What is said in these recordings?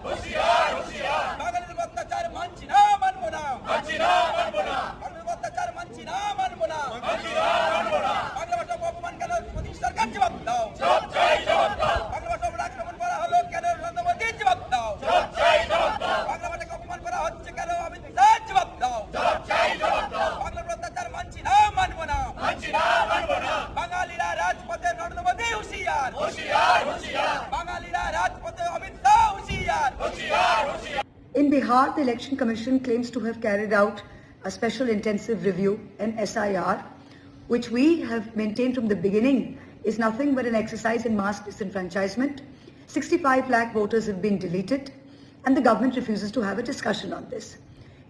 হুঁশিয়ার হুঁশিয়ার বাঙালির অত্যাচার মানছি না মানবো না বাঙালির অত্যাচার মানছি না মানবো না বাংলা ভাষা অপমান কেন মোদী সরকার জবাব দাও বাংলা ভাষা আক্রমণ করা হলো কেন নরেন্দ্র মোদী জবাব দাও বাংলা ভাষাকে অপমান করা হচ্ছে কেন অমিত শাহ জবাব দাও বাংলার অত্যাচার মানছি না মানবো না বাঙালিরা রাজপথে নরেন্দ্র মোদী হুঁশিয়ার বাঙালিরা রাজপথে অমিত শাহ হুঁশিয়ার In Bihar, the Election Commission claims to have carried out a special intensive review, an SIR, which we have maintained from the beginning is nothing but an exercise in mass disenfranchisement. 65 lakh voters have been deleted, and the government refuses to have a discussion on this.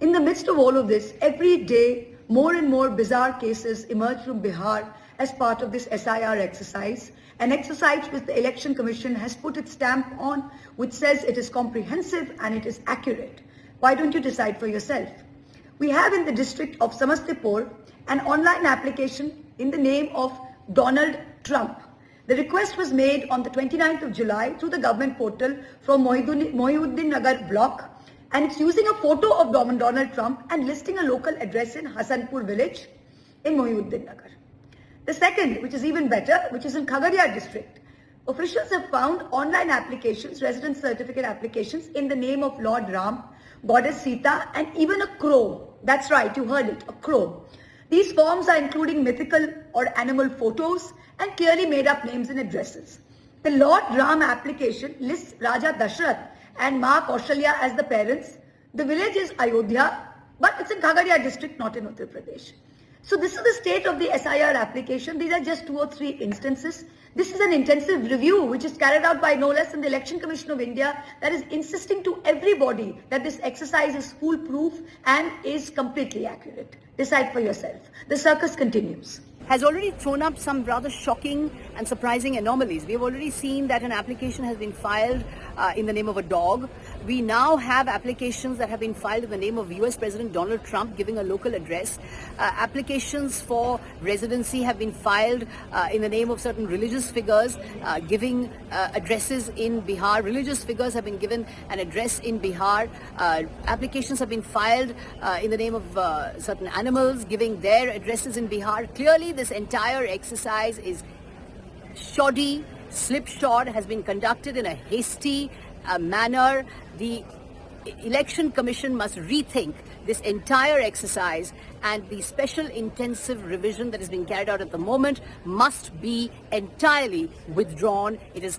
In the midst of all of this, every day, more and more bizarre cases emerge from Bihar as part of this SIR exercise, an exercise which the Election Commission has put its stamp on, which says it is comprehensive and it is accurate. Why don't you decide for yourself? We have in the district of Samastipur an online application in the name of Donald Trump. The request was made on the 29th of July through the government portal from Mohiuddin Nagar block, and it's using a photo of Donald Trump and listing a local address in Hasanpur village in Mohiuddin Nagar. The second, which is even better, which is in Khagaria district, officials have found online applications, residence certificate applications in the name of Lord Ram, Goddess Sita, and even a crow. That's right, you heard it, a crow. These forms are including mythical or animal photos and clearly made up names and addresses. The Lord Ram application lists Raja Dashrath and Ma Kaushalya as the parents. The village is Ayodhya, but it's in Khagaria district, not in Uttar Pradesh. So this is the state of the SIR application. These are just 2 or 3 instances. This is an intensive review which is carried out by no less than the Election Commission of India that is insisting to everybody that this exercise is foolproof and is completely accurate. Decide for yourself. The circus continues. Has already thrown up some rather shocking and surprising anomalies. We have already seen that an application has been filed in the name of a dog. We now have applications that have been filed in the name of US President Donald Trump giving a local address. Applications for residency have been filed in the name of certain religious figures giving addresses in Bihar. Religious figures have been given an address in Bihar. Applications have been filed in the name of certain animals giving their addresses in Bihar. Clearly, this entire exercise is shoddy, slipshod, has been conducted in a hasty manner. The Election Commission must rethink this entire exercise, and the special intensive revision that is being carried out at the moment must be entirely withdrawn. It is